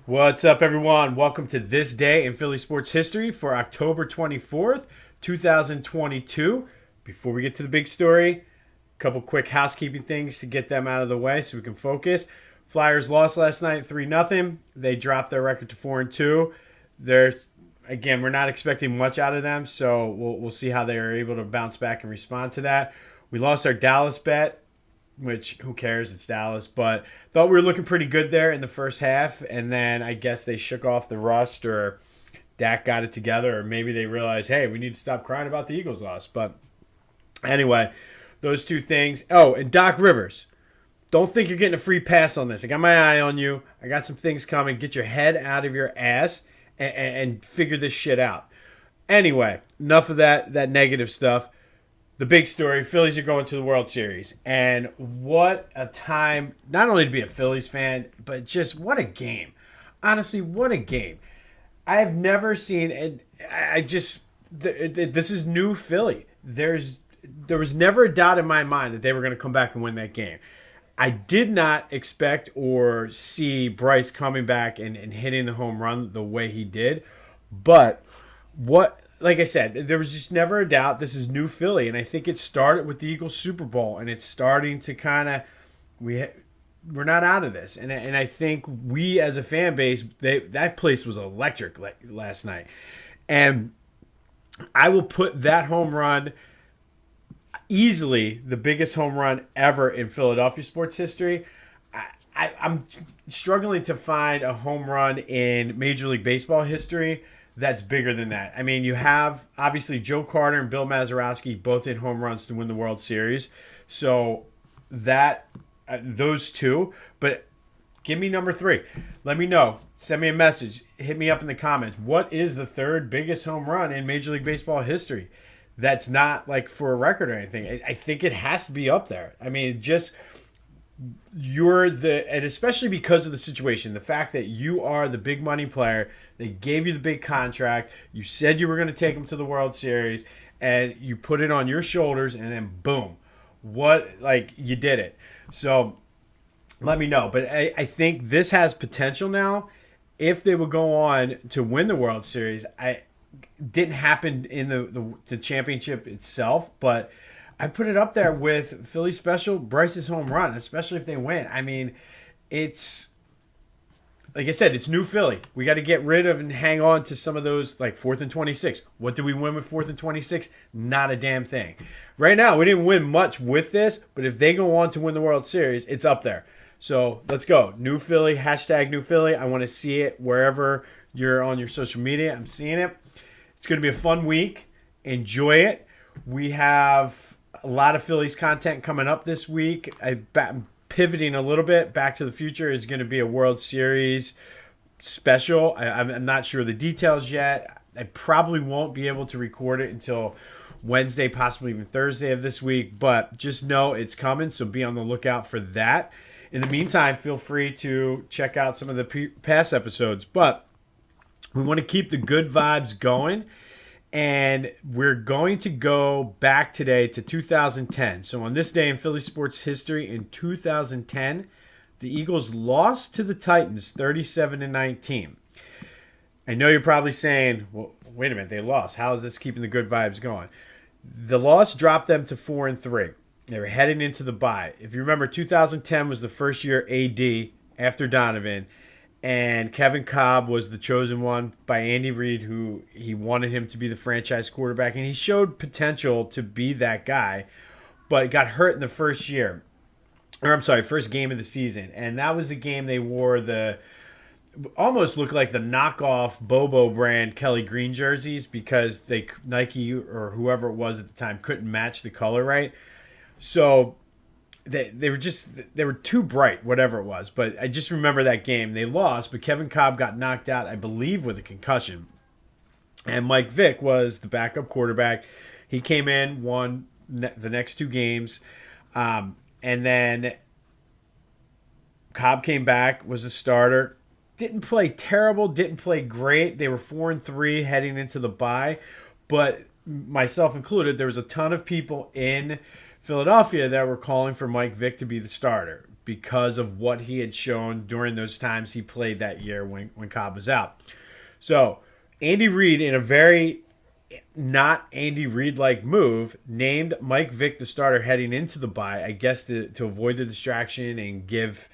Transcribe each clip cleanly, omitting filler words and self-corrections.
What's up, everyone? Welcome to this day in Philly sports history for October 24th, 2022. Before we get to the big story, a couple quick housekeeping things to get them out of the way so we can focus. Flyers lost last night 3-0. They dropped their record to 4-2. There's Again, we're not expecting much out of them, so we'll see how they are able to bounce back and respond to that. We lost our Dallas bet, which who cares? It's Dallas. But thought we were looking pretty good there in the first half. And then I guess they shook off the rust, or Dak got it together, or maybe they realized, hey, we need to stop crying about the Eagles loss. But anyway, those two things. Oh, and Doc Rivers. Don't think you're getting a free pass on this. I got my eye on you. I got some things coming. Get your head out of your ass and figure this shit out. Anyway, enough of that negative stuff. The big story, Phillies are going to the World Series. And what a time, not only to be a Phillies fan, but just what a game. Honestly, what a game. I have never seen, and this is new Philly. There was never a doubt in my mind that they were going to come back and win that game. I did not expect or see Bryce coming back and hitting the home run the way he did. But like I said, there was just never a doubt this is new Philly. And I think it started with the Eagles Super Bowl, and it's starting to kind of, we're not out of this. And I think we as a fan base, that place was electric last night. And I will put that home run easily the biggest home run ever in Philadelphia sports history. I'm struggling to find a home run in Major League Baseball history that's bigger than that. I mean, you have obviously Joe Carter and Bill Mazeroski both hit home runs to win the World Series. So those two, but give me number 3. Let me know. Send me a message. Hit me up in the comments. What is the third biggest home run in Major League Baseball history? That's not like for a record or anything. I think it has to be up there. I mean, and especially because of the situation, the fact that you are the big money player, they gave you the big contract, you said you were going to take them to the World Series, and you put it on your shoulders, and then boom, you did it. So let me know. But I think this has potential now. If they would go on to win the World Series, didn't happen in the championship itself, but I put it up there with Philly special, Bryce's home run, especially if they win. I mean, it's like I said, it's new Philly. We got to get rid of and hang on to some of those, like 4th and 26. What did we win with 4th and 26? Not a damn thing. Right now, we didn't win much with this, but if they go on to win the World Series, it's up there. So let's go. New Philly, hashtag New Philly. I want to see it wherever you're on your social media. I'm seeing it. It's going to be a fun week. Enjoy it. We have a lot of Phillies content coming up this week. I'm pivoting a little bit. Back to the Future is going to be a World Series special. I'm not sure the details yet. I probably won't be able to record it until Wednesday, possibly even Thursday of this week. But just know it's coming, so be on the lookout for that. In the meantime, feel free to check out some of the past episodes. But we want to keep the good vibes going, and we're going to go back today to 2010. So on this day in Philly sports history in 2010, the Eagles lost to the Titans 37-19. I know you're probably saying, well, wait a minute, they lost. How is this keeping the good vibes going? The loss dropped them to 4-3. They were heading into the bye. If you remember, 2010 was the first year AD after Donovan, and Kevin Kold was the chosen one by Andy Reid, who he wanted him to be the franchise quarterback. And he showed potential to be that guy, but got hurt in the first year. First game of the season. And that was the game they wore almost looked like the knockoff Bobo brand Kelly Green jerseys, because Nike or whoever it was at the time couldn't match the color right. So they were too bright, whatever it was. But I just remember that game. They lost, but Kevin Kold got knocked out, I believe, with a concussion. And Mike Vick was the backup quarterback. He came in, won the next 2 games. And then Cobb came back, was a starter. Didn't play terrible, didn't play great. They were 4-3 heading into the bye. But myself included, there was a ton of people in Philadelphia that were calling for Mike Vick to be the starter. because of what he had shown during those times he played that year when Cobb was out. So Andy Reid, in a very not Andy Reid like move, named Mike Vick the starter heading into the bye, I guess to avoid the distraction and give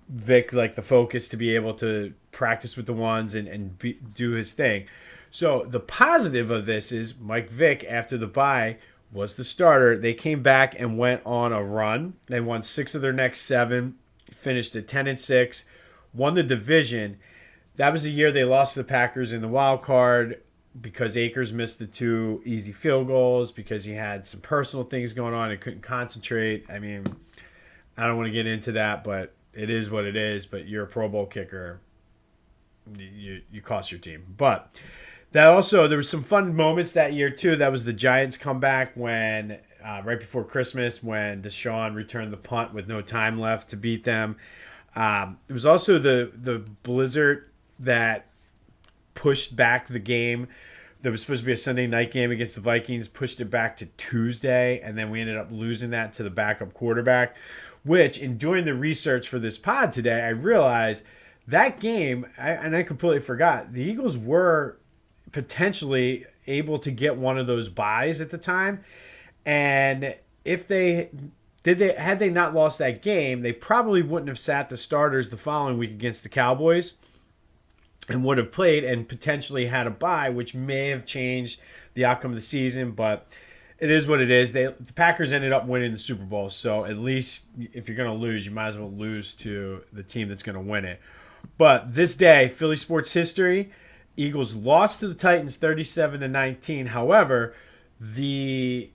Vic like the focus to be able to practice with the ones and do his thing. So the positive of this is Mike Vick, after the bye, was the starter. They came back and went on a run. They won 6 of their next 7, finished at 10-6, won the division. That was the year they lost to the Packers in the wild card because Akers missed the 2 easy field goals because he had some personal things going on and couldn't concentrate. I mean, I don't want to get into that, but it is what it is. But you're a Pro Bowl kicker. You cost your team. But that also, there was some fun moments that year too. That was the Giants comeback when right before Christmas when Deshaun returned the punt with no time left to beat them. It was also the blizzard that pushed back the game. There was supposed to be a Sunday night game against the Vikings, pushed it back to Tuesday, and then we ended up losing that to the backup quarterback, which in doing the research for this pod today, I realized that game, and I completely forgot, the Eagles were potentially able to get one of those buys at the time. And if had they not lost that game, they probably wouldn't have sat the starters the following week against the Cowboys and would have played and potentially had a bye, which may have changed the outcome of the season. But it is what it is. The Packers ended up winning the Super Bowl, so at least if you're going to lose, you might as well lose to the team that's going to win it. But this day, Philly sports history, Eagles lost to the Titans 37-19. However, the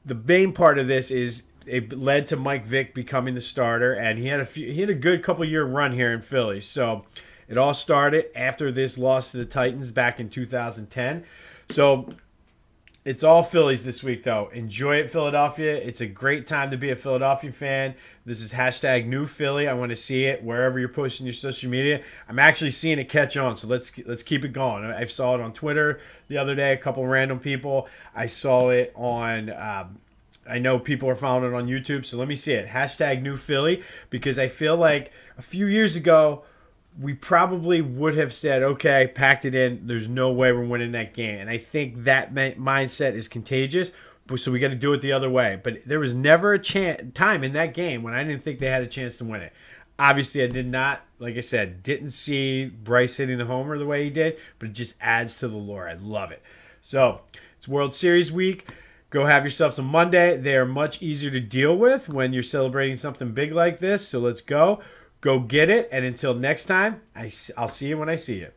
main part of this is it led to Mike Vick becoming the starter, and he had a good couple year run here in Philly. So it all started after this loss to the Titans back in 2010. So it's all Phillies this week, though. Enjoy it, Philadelphia. It's a great time to be a Philadelphia fan. This is hashtag New Philly. I want to see it wherever you're posting your social media. I'm actually seeing it catch on, so let's keep it going. I saw it on Twitter the other day, a couple random people. I saw it on I know people are following it on YouTube, so let me see it. Hashtag New Philly, because I feel like a few years ago, we probably would have said, okay, packed it in. There's no way we're winning that game. And I think that mindset is contagious. So we got to do it the other way. But there was never a time in that game when I didn't think they had a chance to win it. Obviously, I did not, like I said, didn't see Bryce hitting the homer the way he did, but it just adds to the lore. I love it. So it's World Series week. Go have yourself some Monday. They are much easier to deal with when you're celebrating something big like this. So let's go. Go get it. And until next time, I'll see you when I see you.